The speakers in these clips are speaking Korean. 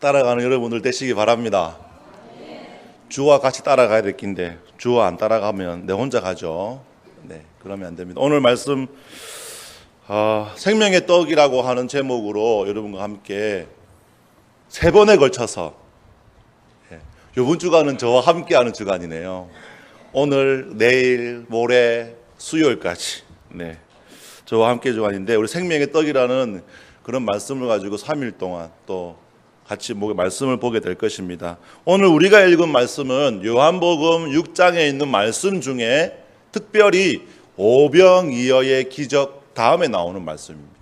따라가는 여러분들 되시기 바랍니다. 주와 같이 따라가야 될 긴데 주와 안 따라가면 내 혼자 가죠. 네, 그러면 안 됩니다. 오늘 말씀 생명의 떡이라고 하는 제목으로 여러분과 함께 3번에 걸쳐서 이번 주간은 저와 함께하는 주간이네요. 오늘, 내일, 모레, 수요일까지 저와 함께 주간인데, 우리 생명의 떡이라는 그런 말씀을 가지고 3일 동안 또 같이 말씀을 보게 될 것입니다. 오늘 우리가 읽은 말씀은 요한복음 6장에 있는 말씀 중에 특별히 오병이어의 기적 다음에 나오는 말씀입니다.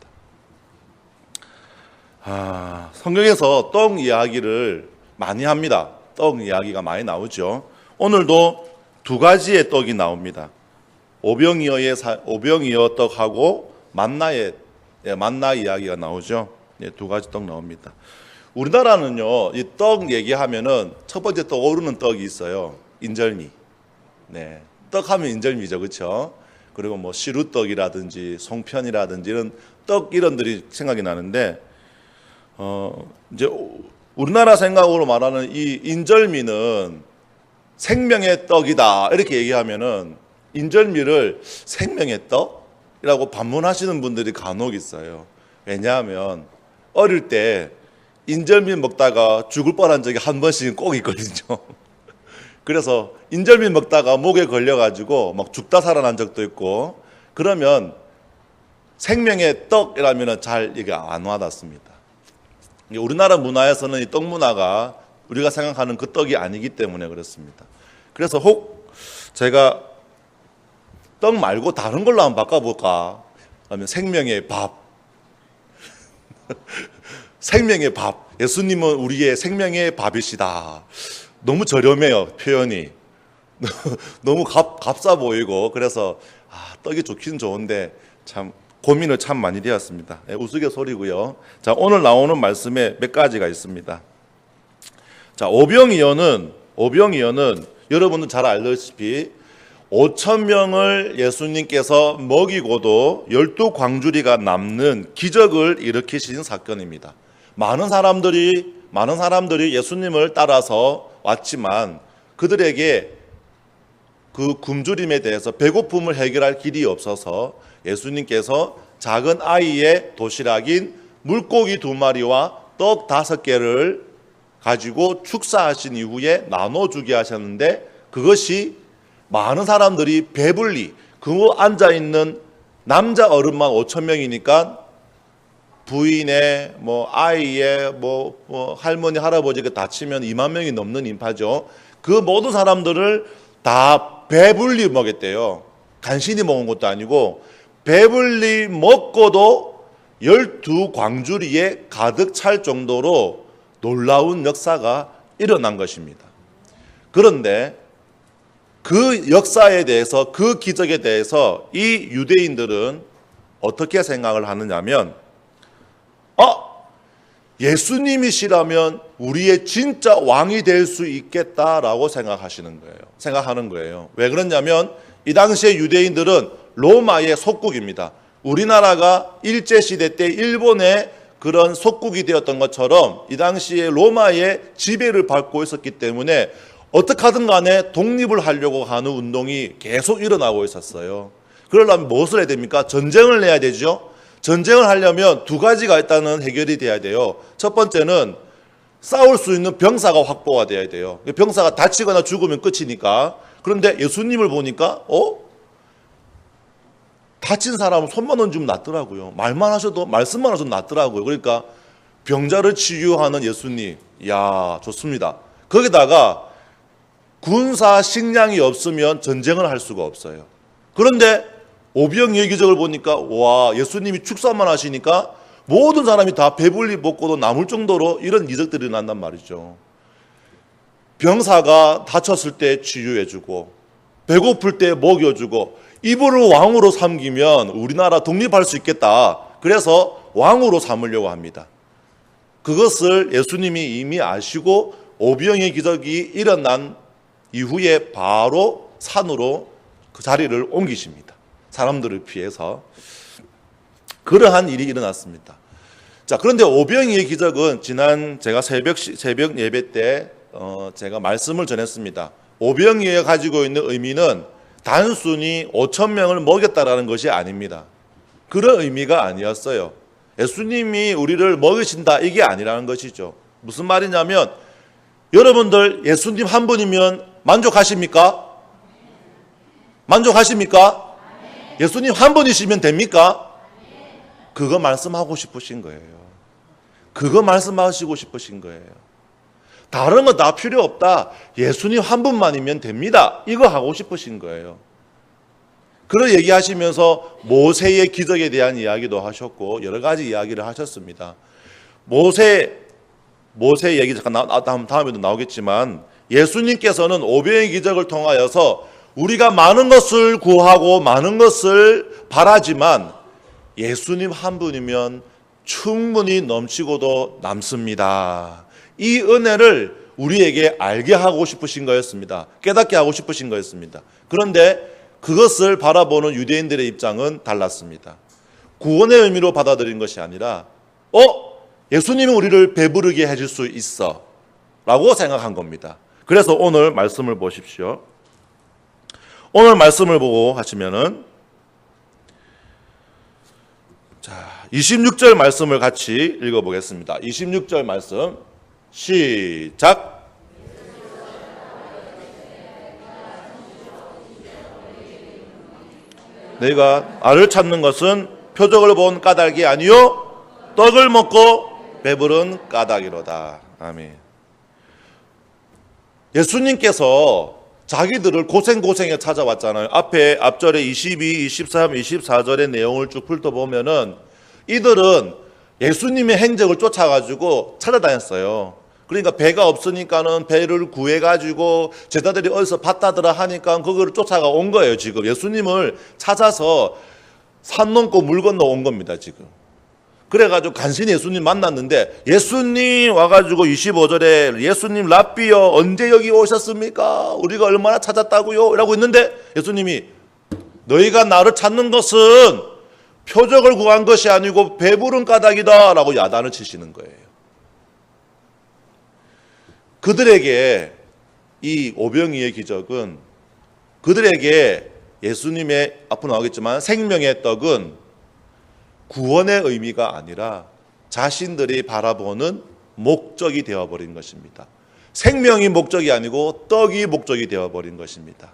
성경에서 떡 이야기를 많이 합니다. 떡 이야기가 많이 나오죠. 오늘도 2가지의 떡이 나옵니다. 오병이어 떡하고 만나 이야기가 나오죠. 2가지 떡 나옵니다. 우리나라는요, 이 떡 얘기하면은 첫 번째 떠오르는 떡이 있어요. 인절미. 떡하면 인절미죠, 그렇죠? 그리고 시루떡이라든지 송편이라든지 이런 떡 이런들이 생각이 나는데, 이제 우리나라 생각으로 말하는 이 인절미는 생명의 떡이다 이렇게 얘기하면은 인절미를 생명의 떡이라고 반문하시는 분들이 간혹 있어요. 왜냐하면 어릴 때 인절미 먹다가 죽을 뻔한 적이 한 번씩은 꼭 있거든요. 그래서 인절미 먹다가 목에 걸려가지고 막 죽다 살아난 적도 있고, 그러면 생명의 떡이라면 잘 이게 안 와닿습니다. 우리나라 문화에서는 이 떡 문화가 우리가 생각하는 그 떡이 아니기 때문에 그렇습니다. 그래서 혹 제가 떡 말고 다른 걸로 한번 바꿔볼까 하면 생명의 밥. 생명의 밥. 예수님은 우리의 생명의 밥이시다. 너무 저렴해요, 표현이. 너무 값싸 보이고, 그래서 떡이 좋긴 좋은데 참 고민을 참 많이 되었습니다. 우스갯소리고요. 자, 오늘 나오는 말씀에 몇 가지가 있습니다. 자, 오병이어는 여러분은 잘 알다시피 5,000명을 예수님께서 먹이고도 12광주리가 남는 기적을 일으키신 사건입니다. 많은 사람들이 예수님을 따라서 왔지만 그들에게 그 굶주림에 대해서 배고픔을 해결할 길이 없어서 예수님께서 작은 아이의 도시락인 물고기 2마리와 떡 5개를 가지고 축사하신 이후에 나눠주게 하셨는데, 그것이 많은 사람들이 배불리 그 앉아있는 남자 어른만 5,000명이니까 부인의 아이의 할머니 할아버지가 다 치면 2만 명이 넘는 인파죠. 그 모든 사람들을 다 배불리 먹였대요. 간신히 먹은 것도 아니고 배불리 먹고도 12광주리에 가득 찰 정도로 놀라운 역사가 일어난 것입니다. 그런데 그 역사에 대해서, 그 기적에 대해서 이 유대인들은 어떻게 생각을 하느냐면, 예수님이시라면 우리의 진짜 왕이 될 수 있겠다라고 생각하는 거예요. 왜 그러냐면 이 당시에 유대인들은 로마의 속국입니다. 우리나라가 일제시대 때 일본의 그런 속국이 되었던 것처럼 이 당시에 로마의 지배를 받고 있었기 때문에 어떻게 하든 간에 독립을 하려고 하는 운동이 계속 일어나고 있었어요. 그러려면 무엇을 해야 됩니까? 전쟁을 해야 되죠. 전쟁을 하려면 2가지가 일단은 해결이 돼야 돼요. 첫 번째는 싸울 수 있는 병사가 확보가 돼야 돼요. 병사가 다치거나 죽으면 끝이니까. 그런데 예수님을 보니까 다친 사람은 손만 얹으면 낫더라고요. 말씀만 하셔도 낫더라고요. 그러니까 병자를 치유하는 예수님, 이야, 좋습니다. 거기다가 군사 식량이 없으면 전쟁을 할 수가 없어요. 그런데 오병이어 기적을 보니까 예수님이 축사만 하시니까 모든 사람이 다 배불리 먹고도 남을 정도로 이런 기적들이 일어난단 말이죠. 병사가 다쳤을 때 치유해주고, 배고플 때 먹여주고, 이분을 왕으로 삼기면 우리나라 독립할 수 있겠다. 그래서 왕으로 삼으려고 합니다. 그것을 예수님이 이미 아시고 오병이어 기적이 일어난 이후에 바로 산으로 그 자리를 옮기십니다. 사람들을 피해서. 그러한 일이 일어났습니다. 자, 그런데 오병이의 기적은 지난 제가 새벽 예배 때 제가 말씀을 전했습니다. 오병이가 가지고 있는 의미는 단순히 5천 명을 먹였다라는 것이 아닙니다. 그런 의미가 아니었어요. 예수님이 우리를 먹이신다 이게 아니라는 것이죠. 무슨 말이냐면 여러분들 예수님 한 분이면 만족하십니까? 만족하십니까? 예수님 한 분이시면 됩니까? 그거 말씀하고 싶으신 거예요. 그거 말씀하시고 싶으신 거예요. 다른 거 다 필요 없다. 예수님 한 분만이면 됩니다. 이거 하고 싶으신 거예요. 그런 얘기하시면서 모세의 기적에 대한 이야기도 하셨고 여러 가지 이야기를 하셨습니다. 모세 얘기 잠깐 다음에도 나오겠지만 예수님께서는 오병이의 기적을 통하여서 우리가 많은 것을 구하고 많은 것을 바라지만 예수님 한 분이면 충분히 넘치고도 남습니다. 이 은혜를 우리에게 알게 하고 싶으신 거였습니다. 깨닫게 하고 싶으신 거였습니다. 그런데 그것을 바라보는 유대인들의 입장은 달랐습니다. 구원의 의미로 받아들인 것이 아니라 예수님이 우리를 배부르게 해줄 수 있어 라고 생각한 겁니다. 그래서 오늘 말씀을 보십시오. 오늘 말씀을 보고 하시면은 26절 말씀을 같이 읽어보겠습니다. 26절 말씀 시작. 너희가 알을 찾는 것은 표적을 본 까닭이 아니요 떡을 먹고 배부른 까닭이로다. 아멘. 예수님께서 자기들을 고생고생에 찾아왔잖아요. 앞절에 22, 23, 24절의 내용을 쭉 훑어보면은 이들은 예수님의 행적을 쫓아가지고 찾아다녔어요. 그러니까 배가 없으니까는 배를 구해가지고 제자들이 어디서 봤다더라 하니까 그거를 쫓아가 온 거예요. 지금 예수님을 찾아서 산 넘고 물 건너 온 겁니다. 지금. 그래가지고 간신히 예수님 만났는데 예수님 와가지고 25절에 예수님 랍비여 언제 여기 오셨습니까? 우리가 얼마나 찾았다고요? 라고 했는데 예수님이 너희가 나를 찾는 것은 표적을 구한 것이 아니고 배부른 까닭이다 라고 야단을 치시는 거예요. 그들에게 이 오병이의 기적은 그들에게 예수님의 앞으로 나오겠지만 생명의 떡은 구원의 의미가 아니라 자신들이 바라보는 목적이 되어버린 것입니다. 생명이 목적이 아니고 떡이 목적이 되어버린 것입니다.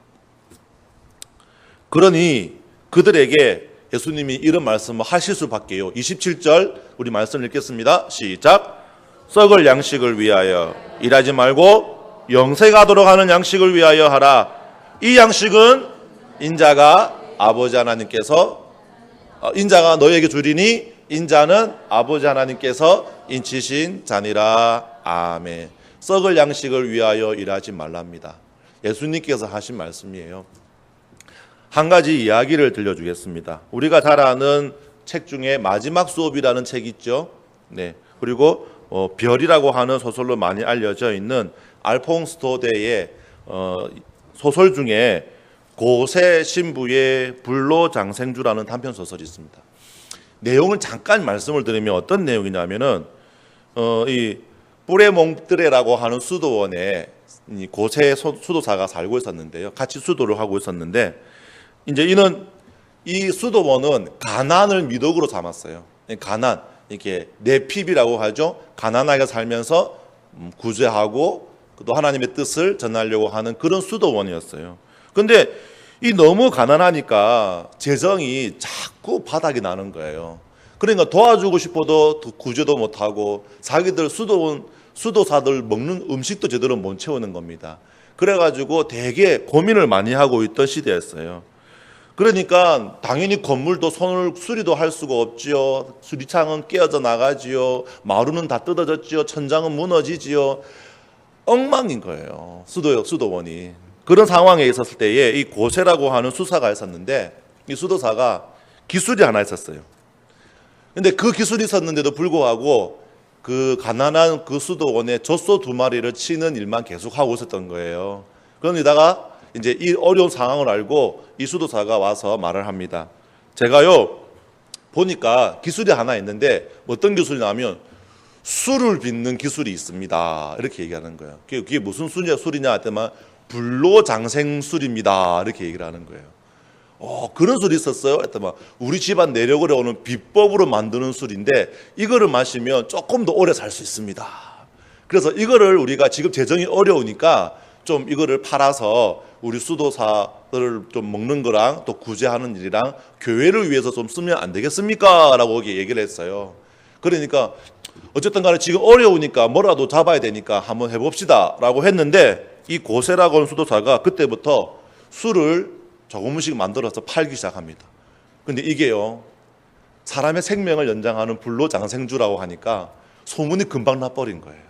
그러니 그들에게 예수님이 이런 말씀을 하실 수밖에요. 27절 우리 말씀 읽겠습니다. 시작. 썩을 양식을 위하여 일하지 말고 영생하도록 하는 양식을 위하여 하라. 이 양식은 인자가 아버지 하나님께서 인자가 너희에게 주리니 인자는 아버지 하나님께서 인치신 자니라. 아멘. 썩을 양식을 위하여 일하지 말랍니다. 예수님께서 하신 말씀이에요. 한 가지 이야기를 들려주겠습니다. 우리가 잘 아는 책 중에 마지막 수업이라는 책이 있죠. 네. 그리고 별이라고 하는 소설로 많이 알려져 있는 알퐁스 도데의 소설 중에 고세 신부의 불로장생주라는 단편 소설이 있습니다. 내용을 잠깐 말씀을 드리면 어떤 내용이냐면은 이 뿌레몽뜨레라고 하는 수도원에 고세 수도사가 살고 있었는데요. 같이 수도를 하고 있었는데 이제 이 수도원은 가난을 미덕으로 삼았어요. 가난 이렇게 네핍이라고 하죠. 가난하게 살면서 구제하고 또 하나님의 뜻을 전하려고 하는 그런 수도원이었어요. 근데 이 너무 가난하니까 재정이 자꾸 바닥이 나는 거예요. 그러니까 도와주고 싶어도 구제도 못하고 자기들 수도사들 먹는 음식도 제대로 못 채우는 겁니다. 그래가지고 되게 고민을 많이 하고 있던 시대였어요. 그러니까 당연히 건물도 수리도 할 수가 없지요. 수리창은 깨어져 나가지요. 마루는 다 뜯어졌지요. 천장은 무너지지요. 엉망인 거예요. 수도원이. 그런 상황에 있었을 때에 이 고세라고 하는 수사가 있었는데 이 수도사가 기술이 하나 있었어요. 근데 그 기술이 있었는데도 불구하고 그 가난한 그 수도원에 젖소 2마리를 치는 일만 계속 하고 있었던 거예요. 그러다가 이제 이 어려운 상황을 알고 이 수도사가 와서 말을 합니다. 제가요 보니까 기술이 하나 있는데 어떤 기술이냐면 술을 빚는 기술이 있습니다. 이렇게 얘기하는 거예요. 그게 무슨 술이냐 했더니 불로장생술입니다. 이렇게 얘기를 하는 거예요. 그런 술이 있었어요? 했더니 우리 집안 내력을 오는 비법으로 만드는 술인데 이거를 마시면 조금 더 오래 살 수 있습니다. 그래서 이거를 우리가 지금 재정이 어려우니까 좀 이거를 팔아서 우리 수도사들을 좀 먹는 거랑 또 구제하는 일이랑 교회를 위해서 좀 쓰면 안 되겠습니까? 라고 얘기를 했어요. 그러니까 어쨌든 간에 지금 어려우니까 뭐라도 잡아야 되니까 한번 해봅시다 라고 했는데 이 고세라고 하는 수도사가 그때부터 술을 조금씩 만들어서 팔기 시작합니다. 근데 이게요, 사람의 생명을 연장하는 불로장생주라고 하니까 소문이 금방 나버린 거예요.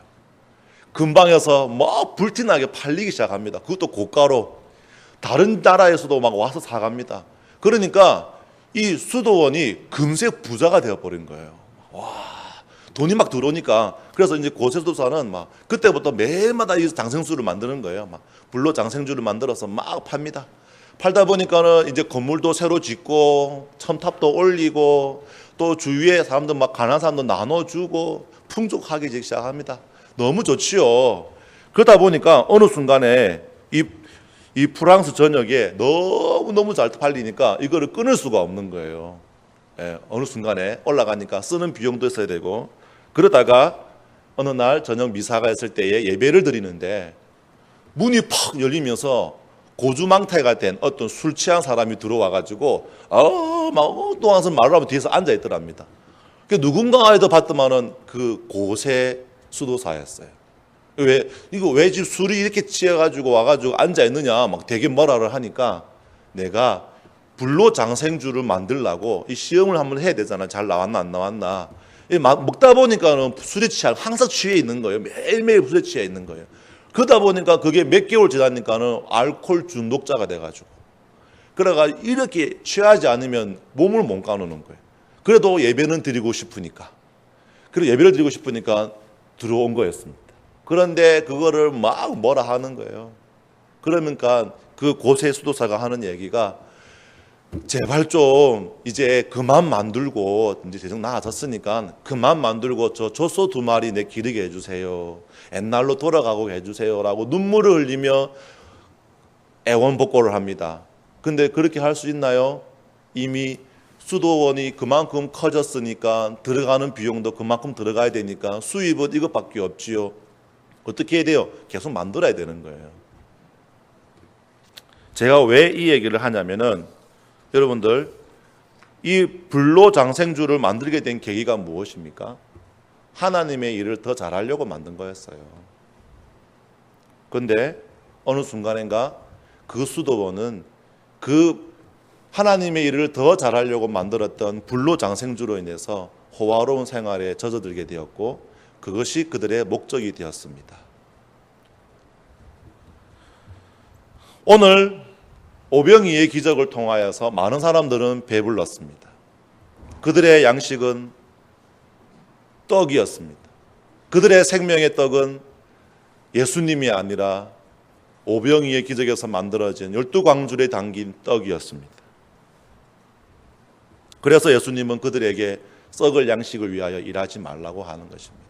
금방에서 막 불티나게 팔리기 시작합니다. 그것도 고가로. 다른 나라에서도 막 와서 사갑니다. 그러니까 이 수도원이 금세 부자가 되어버린 거예요. 와, 돈이 막 들어오니까. 그래서 이제 고세수도사는 막 그때부터 매일마다 이 장생주를 만드는 거예요. 막 불로장생주를 만들어서 막 팝니다. 팔다 보니까는 이제 건물도 새로 짓고 첨탑도 올리고 또 주위에 사람들 막 가난한 사람도 나눠주고 풍족하게 시작합니다. 너무 좋지요. 그러다 보니까 어느 순간에 이 프랑스 전역에 너무너무 잘 팔리니까 이거를 끊을 수가 없는 거예요. 예, 어느 순간에 올라가니까 쓰는 비용도 있어야 되고. 그러다가 어느 날 저녁 미사가 있을 때에 예배를 드리는데 문이 팍 열리면서 고주망태가 된 어떤 술 취한 사람이 들어와가지고 또 와서 말을 하면 뒤에서 앉아 있더랍니다. 누군가에도 봤더만은 그 고세 수도사였어요. 왜 지금 술이 이렇게 취해가지고 와가지고 앉아 있느냐 막 되게 뭐라를 하니까 내가 불로장생주를 만들려고 이 시험을 한번 해야 되잖아. 잘 나왔나 안 나왔나. 먹다 보니까는 술에 항상 취해 있는 거예요. 매일매일 술에 취해 있는 거예요. 그러다 보니까 그게 몇 개월 지나니까는 알코올 중독자가 돼가지고 그래가 이렇게 취하지 않으면 몸을 못 가누는 거예요. 그래도 예배는 드리고 싶으니까. 그리고 예배를 드리고 싶으니까 들어온 거였습니다. 그런데 그거를 막 뭐라 하는 거예요. 그러니까 그 고세 수도사가 하는 얘기가 제발 좀 이제 그만 만들고 이제 재정 나아졌으니까 그만 만들고 저 젖소 2마리 내 기르게 해주세요. 옛날로 돌아가고 해주세요라고 눈물을 흘리며 애원복고를 합니다. 근데 그렇게 할 수 있나요? 이미 수도원이 그만큼 커졌으니까 들어가는 비용도 그만큼 들어가야 되니까 수입은 이것밖에 없지요. 어떻게 해야 돼요? 계속 만들어야 되는 거예요. 제가 왜 이 얘기를 하냐면은 여러분들 이 불로장생주를 만들게 된 계기가 무엇입니까? 하나님의 일을 더 잘하려고 만든 거였어요. 그런데 어느 순간인가 그 수도원은 그 하나님의 일을 더 잘하려고 만들었던 불로장생주로 인해서 호화로운 생활에 젖어들게 되었고 그것이 그들의 목적이 되었습니다. 오늘 오병이의 기적을 통하여서 많은 사람들은 배불렀습니다. 그들의 양식은 떡이었습니다. 그들의 생명의 떡은 예수님이 아니라 오병이의 기적에서 만들어진 12광줄에 담긴 떡이었습니다. 그래서 예수님은 그들에게 썩을 양식을 위하여 일하지 말라고 하는 것입니다.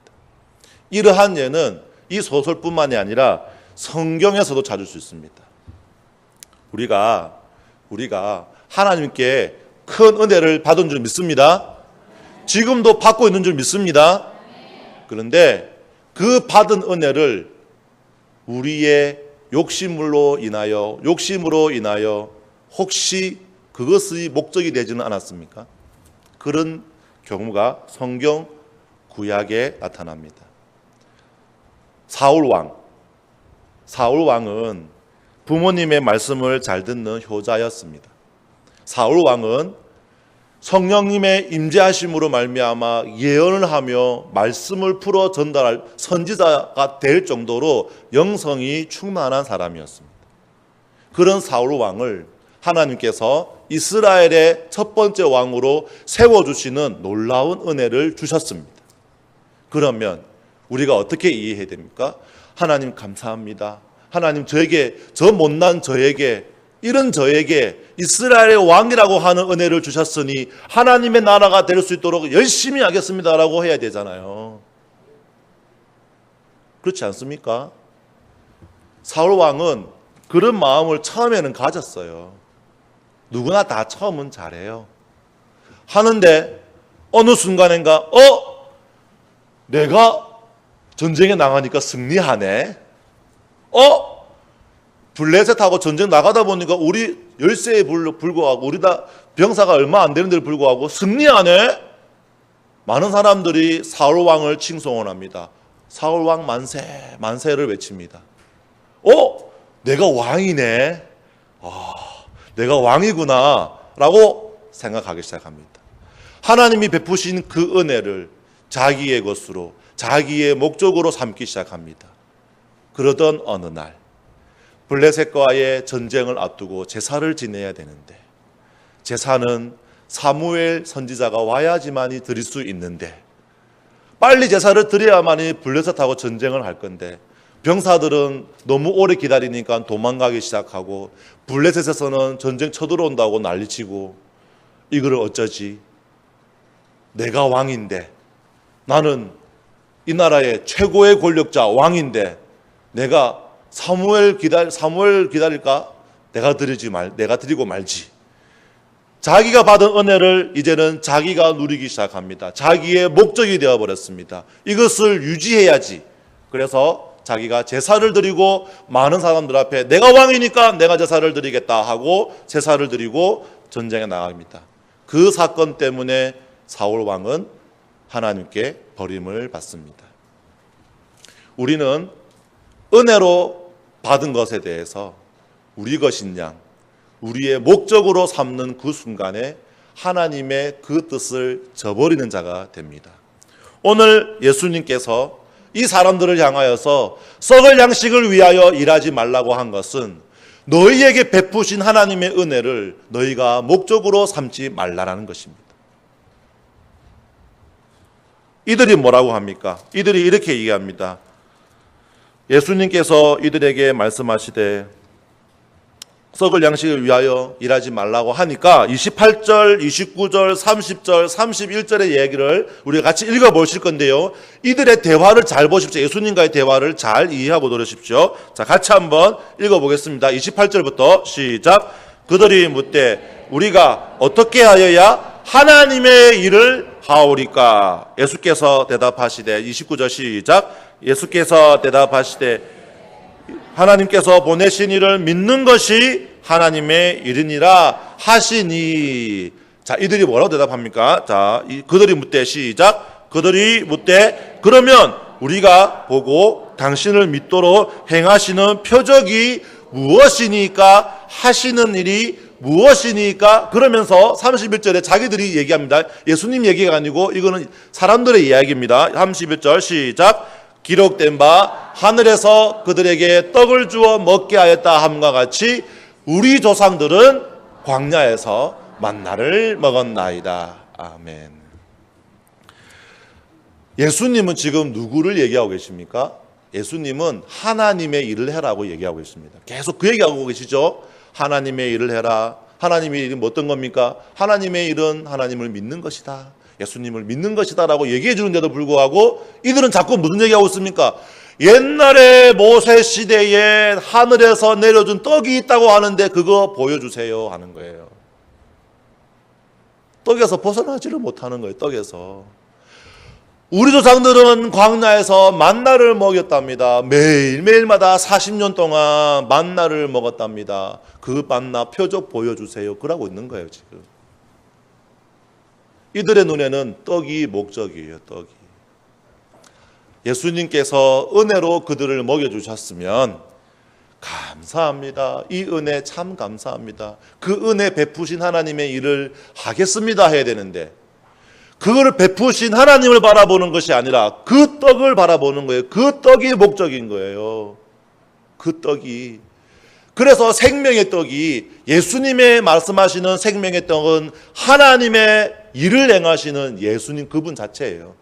이러한 예는 이 소설뿐만이 아니라 성경에서도 찾을 수 있습니다. 우리가 하나님께 큰 은혜를 받은 줄 믿습니다. 지금도 받고 있는 줄 믿습니다. 그런데 그 받은 은혜를 우리의 욕심으로 인하여 혹시 그것이 목적이 되지는 않았습니까? 그런 경우가 성경 구약에 나타납니다. 사울 왕은 부모님의 말씀을 잘 듣는 효자였습니다. 사울 왕은 성령님의 임재하심으로 말미암아 예언을 하며 말씀을 풀어 전달할 선지자가 될 정도로 영성이 충만한 사람이었습니다. 그런 사울 왕을 하나님께서 이스라엘의 첫 번째 왕으로 세워주시는 놀라운 은혜를 주셨습니다. 그러면 우리가 어떻게 이해해야 됩니까? 하나님 감사합니다. 하나님 저 못난 저에게 이런 저에게 이스라엘의 왕이라고 하는 은혜를 주셨으니 하나님의 나라가 될 수 있도록 열심히 하겠습니다라고 해야 되잖아요. 그렇지 않습니까? 사울 왕은 그런 마음을 처음에는 가졌어요. 누구나 다 처음은 잘해요. 하는데 어느 순간인가 내가 전쟁에 나가니까 승리하네. 블레셋하고 전쟁 나가다 보니까 우리 열세에 불구하고 우리 다 병사가 얼마 안 되는데도 불구하고 승리하네. 많은 사람들이 사울 왕을 칭송을 합니다. 사울 왕 만세, 만세를 외칩니다. 내가 왕이네. 내가 왕이구나 라고 생각하기 시작합니다. 하나님이 베푸신 그 은혜를 자기의 것으로, 자기의 목적으로 삼기 시작합니다. 그러던 어느 날 블레셋과의 전쟁을 앞두고 제사를 지내야 되는데, 제사는 사무엘 선지자가 와야지만이 드릴 수 있는데, 빨리 제사를 드려야만이 블레셋하고 전쟁을 할 건데, 병사들은 너무 오래 기다리니까 도망가기 시작하고, 블레셋에서는 전쟁 쳐들어온다고 난리치고, 이거를 어쩌지? 내가 왕인데, 나는 이 나라의 최고의 권력자 왕인데 내가 사무엘 기다릴까? 내가 드리고 말지. 자기가 받은 은혜를 이제는 자기가 누리기 시작합니다. 자기의 목적이 되어버렸습니다. 이것을 유지해야지. 그래서 자기가 제사를 드리고 많은 사람들 앞에 내가 왕이니까 내가 제사를 드리겠다 하고 제사를 드리고 전쟁에 나갑니다. 그 사건 때문에 사울 왕은 하나님께 버림을 받습니다. 우리는 은혜로 받은 것에 대해서 우리 것인 양, 우리의 목적으로 삼는 그 순간에 하나님의 그 뜻을 저버리는 자가 됩니다. 오늘 예수님께서 이 사람들을 향하여서 썩을 양식을 위하여 일하지 말라고 한 것은 너희에게 베푸신 하나님의 은혜를 너희가 목적으로 삼지 말라라는 것입니다. 이들이 뭐라고 합니까? 이들이 이렇게 얘기합니다. 예수님께서 이들에게 말씀하시되 썩을 양식을 위하여 일하지 말라고 하니까 28절, 29절, 30절, 31절의 얘기를 우리가 같이 읽어보실 건데요. 이들의 대화를 잘 보십시오. 예수님과의 대화를 잘 이해하고 들으십시오. 자, 같이 한번 읽어보겠습니다. 28절부터 시작. 그들이 묻되 우리가 어떻게 하여야 하나님의 일을 하오리까? 예수께서 대답하시되 29절 시작. 예수께서 대답하시되 하나님께서 보내신 이를 믿는 것이 하나님의 일이니라 하시니. 자, 이들이 뭐라고 대답합니까? 자, 그들이 묻되 시작. 그들이 묻되 그러면 우리가 보고 당신을 믿도록 행하시는 표적이 무엇이니까? 하시는 일이 무엇이니까? 그러면서 31절에 자기들이 얘기합니다. 예수님 얘기가 아니고 이거는 사람들의 이야기입니다. 31절 시작. 기록된 바 하늘에서 그들에게 떡을 주어 먹게 하였다 함과 같이 우리 조상들은 광야에서 만나를 먹었나이다. 아멘. 예수님은 지금 누구를 얘기하고 계십니까? 예수님은 하나님의 일을 해라고 얘기하고 있습니다. 계속 그 얘기하고 계시죠. 하나님의 일을 해라. 하나님의 일은 어떤 겁니까? 하나님의 일은 하나님을 믿는 것이다. 예수님을 믿는 것이다 라고 얘기해 주는데도 불구하고 이들은 자꾸 무슨 얘기하고 있습니까? 옛날에 모세 시대에 하늘에서 내려준 떡이 있다고 하는데 그거 보여주세요 하는 거예요. 떡에서 벗어나지를 못하는 거예요. 떡에서. 우리 조상들은 광야에서 만나를 먹였답니다. 매일매일마다 40년 동안 만나를 먹었답니다. 그 만나 표적 보여주세요. 그러고 있는 거예요 지금. 이들의 눈에는 떡이 목적이에요. 떡이. 예수님께서 은혜로 그들을 먹여주셨으면 감사합니다. 이 은혜 참 감사합니다. 그 은혜 베푸신 하나님의 일을 하겠습니다 해야 되는데 그거를 베푸신 하나님을 바라보는 것이 아니라 그 떡을 바라보는 거예요. 그 떡이 목적인 거예요. 그 떡이. 그래서 생명의 떡이 예수님의 말씀하시는 생명의 떡은 하나님의 일을 행하시는 예수님 그분 자체예요.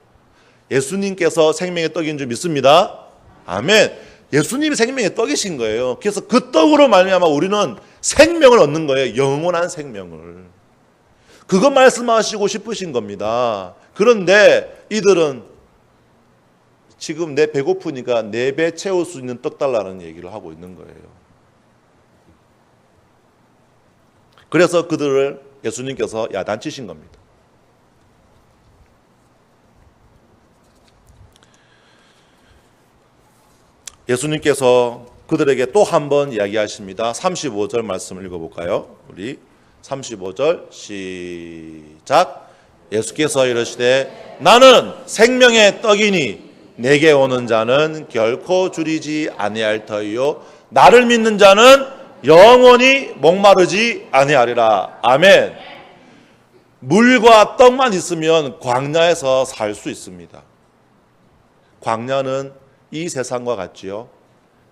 예수님께서 생명의 떡인 줄 믿습니다. 아멘. 예수님이 생명의 떡이신 거예요. 그래서 그 떡으로 말미암아 우리는 생명을 얻는 거예요. 영원한 생명을. 그거 말씀하시고 싶으신 겁니다. 그런데 이들은 지금 내 배고프니까 4배 채울 수 있는 떡 달라는 얘기를 하고 있는 거예요. 그래서 그들을 예수님께서 야단치신 겁니다. 예수님께서 그들에게 또 한 번 이야기하십니다. 35절 말씀을 읽어볼까요? 우리 35절 시작. 예수께서 이르시되 나는 생명의 떡이니 내게 오는 자는 결코 줄이지 아니할 터이요 나를 믿는 자는 영원히 목마르지 아니하리라. 아멘. 물과 떡만 있으면 광야에서 살 수 있습니다. 광야는 이 세상과 같지요.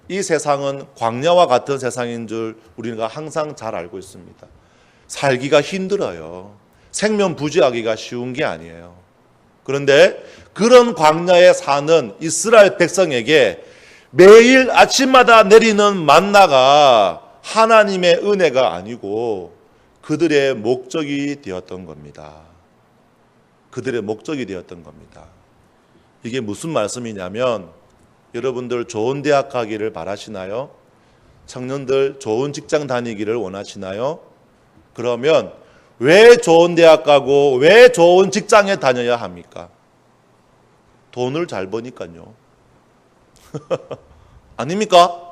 이 세상은 광야와 같은 세상인 줄 우리가 항상 잘 알고 있습니다. 살기가 힘들어요. 생명 부지하기가 쉬운 게 아니에요. 그런데 그런 광야에 사는 이스라엘 백성에게 매일 아침마다 내리는 만나가 하나님의 은혜가 아니고 그들의 목적이 되었던 겁니다. 그들의 목적이 되었던 겁니다. 이게 무슨 말씀이냐면 여러분들 좋은 대학 가기를 바라시나요? 청년들 좋은 직장 다니기를 원하시나요? 그러면 왜 좋은 대학 가고 왜 좋은 직장에 다녀야 합니까? 돈을 잘 버니까요. 아닙니까?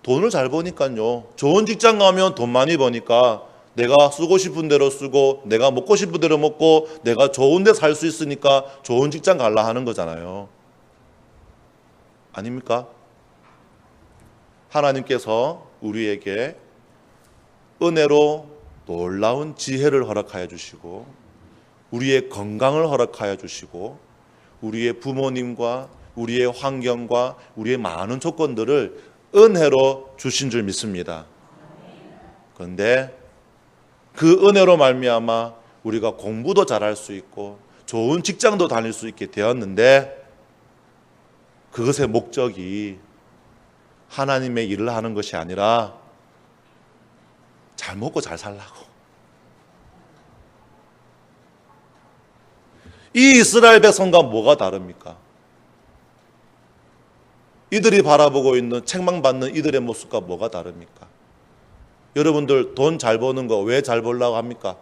돈을 잘 버니까요. 좋은 직장 가면 돈 많이 버니까 내가 쓰고 싶은 대로 쓰고 내가 먹고 싶은 대로 먹고 내가 좋은 데 살 수 있으니까 좋은 직장 갈라 하는 거잖아요. 아닙니까? 하나님께서 우리에게 은혜로 놀라운 지혜를 허락하여 주시고 우리의 건강을 허락하여 주시고 우리의 부모님과 우리의 환경과 우리의 많은 조건들을 은혜로 주신 줄 믿습니다. 그런데 그 은혜로 말미암아 우리가 공부도 잘할 수 있고 좋은 직장도 다닐 수 있게 되었는데 그것의 목적이 하나님의 일을 하는 것이 아니라 잘 먹고 잘 살라고. 이 이스라엘 백성과 뭐가 다릅니까? 이들이 바라보고 있는 책망받는 이들의 모습과 뭐가 다릅니까? 여러분들 돈 잘 버는 거 왜 잘 벌라고 합니까?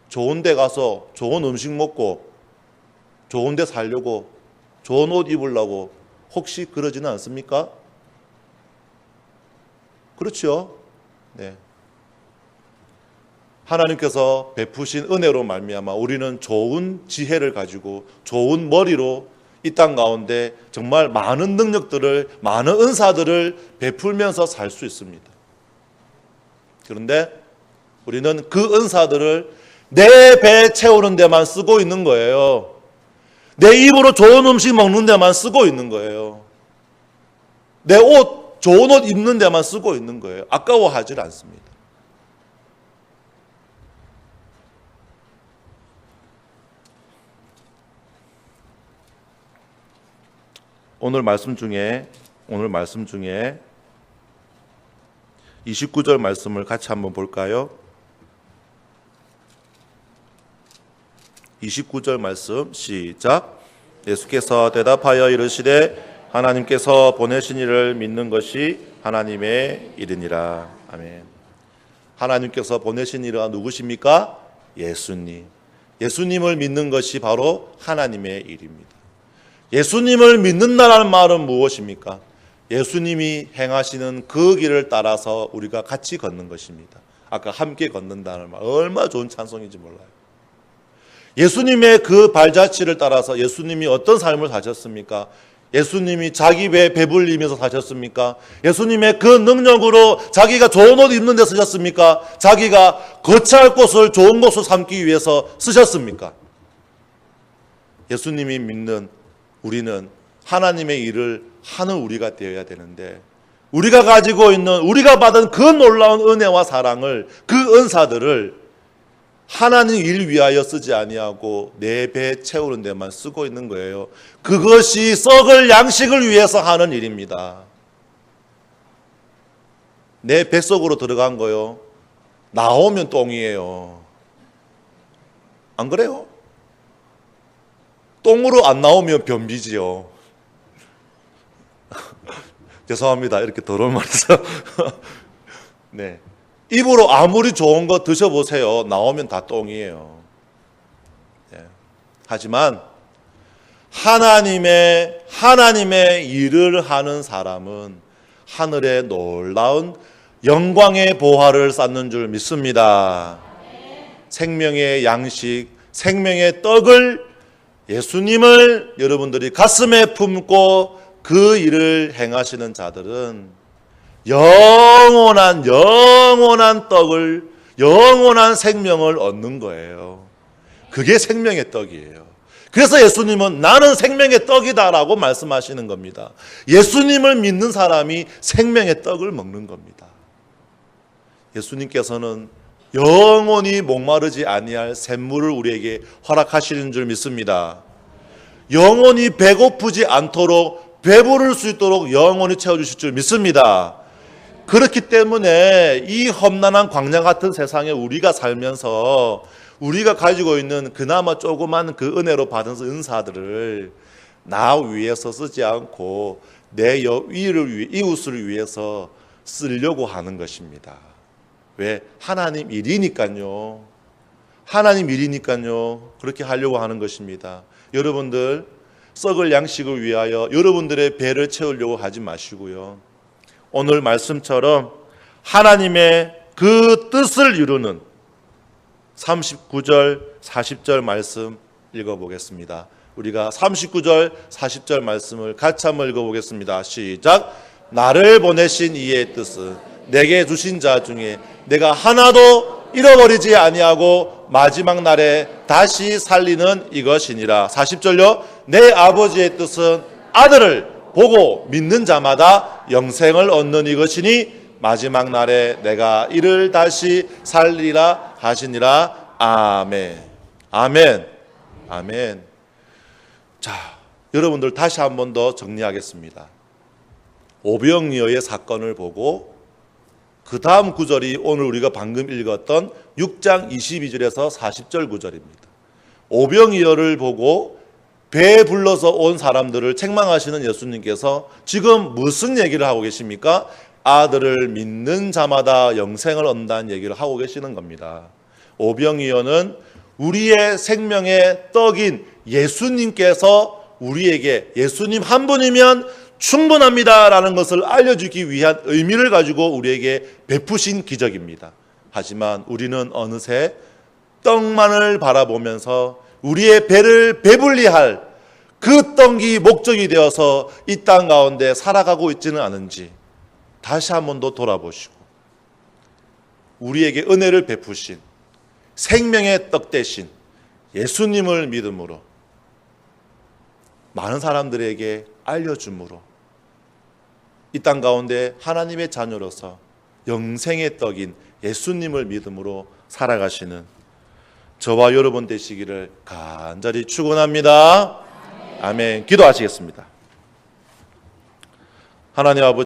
좋은 데 가서 좋은 음식 먹고 좋은 데 살려고 좋은 옷 입으려고 혹시 그러지는 않습니까? 그렇죠? 네. 하나님께서 베푸신 은혜로 말미암아 우리는 좋은 지혜를 가지고 좋은 머리로 이 땅 가운데 정말 많은 능력들을 많은 은사들을 베풀면서 살 수 있습니다. 그런데 우리는 그 은사들을 내 배 채우는 데만 쓰고 있는 거예요. 내 입으로 좋은 음식 먹는 데만 쓰고 있는 거예요. 내 옷, 좋은 옷 입는 데만 쓰고 있는 거예요. 아까워하지 않습니다. 오늘 말씀 중에 29절 말씀을 같이 한번 볼까요? 29절 말씀 시작. 예수께서 대답하여 이르시되 하나님께서 보내신 이를 믿는 것이 하나님의 일이니라. 아멘. 하나님께서 보내신 이가 누구십니까? 예수님. 예수님을 믿는 것이 바로 하나님의 일입니다. 예수님을 믿는다는 말은 무엇입니까? 예수님이 행하시는 그 길을 따라서 우리가 같이 걷는 것입니다. 아까 함께 걷는다는 말 얼마나 좋은 찬송인지 몰라요. 예수님의 그 발자취를 따라서 예수님이 어떤 삶을 사셨습니까? 예수님이 자기 배 배불리면서 사셨습니까? 예수님의 그 능력으로 자기가 좋은 옷 입는 데 쓰셨습니까? 자기가 거처할 곳을 좋은 곳을 삼기 위해서 쓰셨습니까? 예수님이 믿는 우리는 하나님의 일을 하는 우리가 되어야 되는데 우리가 가지고 있는 우리가 받은 그 놀라운 은혜와 사랑을 그 은사들을 하나님 일 위하여 쓰지 아니하고 내 배 채우는 데만 쓰고 있는 거예요. 그것이 썩을 양식을 위해서 하는 일입니다. 내 뱃속으로 들어간 거요. 나오면 똥이에요. 안 그래요? 똥으로 안 나오면 변비지요. 죄송합니다. 이렇게 더러운 말 해서. 네. 입으로 아무리 좋은 거 드셔보세요. 나오면 다 똥이에요. 네. 하지만 하나님의 일을 하는 사람은 하늘의 놀라운 영광의 보화를 쌓는 줄 믿습니다. 생명의 양식, 생명의 떡을 예수님을 여러분들이 가슴에 품고 그 일을 행하시는 자들은 영원한 떡을, 영원한 생명을 얻는 거예요. 그게 생명의 떡이에요. 그래서 예수님은 나는 생명의 떡이다라고 말씀하시는 겁니다. 예수님을 믿는 사람이 생명의 떡을 먹는 겁니다. 예수님께서는 영원히 목마르지 아니할 샘물을 우리에게 허락하시는 줄 믿습니다. 영원히 배고프지 않도록 배부를 수 있도록 영원히 채워주실 줄 믿습니다. 그렇기 때문에 이 험난한 광야 같은 세상에 우리가 살면서 우리가 가지고 있는 그나마 조그만 그 은혜로 받은 은사들을 나 위해서 쓰지 않고 내 이웃을 위해서 쓰려고 하는 것입니다. 왜? 하나님 일이니까요. 하나님 일이니까요. 그렇게 하려고 하는 것입니다. 여러분들 썩을 양식을 위하여 여러분들의 배를 채우려고 하지 마시고요. 오늘 말씀처럼 하나님의 그 뜻을 이루는 39절, 40절 말씀 읽어보겠습니다. 우리가 39절, 40절 말씀을 같이 한번 읽어보겠습니다. 시작. 나를 보내신 이의 뜻은 내게 주신 자 중에 내가 하나도 잃어버리지 아니하고 마지막 날에 다시 살리는 이것이니라. 40절요. 내 아버지의 뜻은 아들을 보고 믿는 자마다 영생을 얻는 이것이니 마지막 날에 내가 이를 다시 살리라 하시니라. 아멘. 아멘. 아멘. 자, 여러분들 다시 한 번 더 정리하겠습니다. 오병이어의 사건을 보고 그 다음 구절이 오늘 우리가 방금 읽었던 6장 22절에서 40절 구절입니다. 오병이어를 보고 배에 불러서 온 사람들을 책망하시는 예수님께서 지금 무슨 얘기를 하고 계십니까? 아들을 믿는 자마다 영생을 얻는다는 얘기를 하고 계시는 겁니다. 오병이어는 우리의 생명의 떡인 예수님께서 우리에게 예수님 한 분이면 충분합니다라는 것을 알려주기 위한 의미를 가지고 우리에게 베푸신 기적입니다. 하지만 우리는 어느새 떡만을 바라보면서 우리의 배를 배불리 할 그 떡이 목적이 되어서 이 땅 가운데 살아가고 있지는 않은지 다시 한 번 더 돌아보시고 우리에게 은혜를 베푸신 생명의 떡 대신 예수님을 믿음으로 많은 사람들에게 알려줌으로 이 땅 가운데 하나님의 자녀로서 영생의 떡인 예수님을 믿음으로 살아가시는 저와 여러분 되시기를 간절히 축원합니다. 아멘. 기도하시겠습니다. 하나님 아버지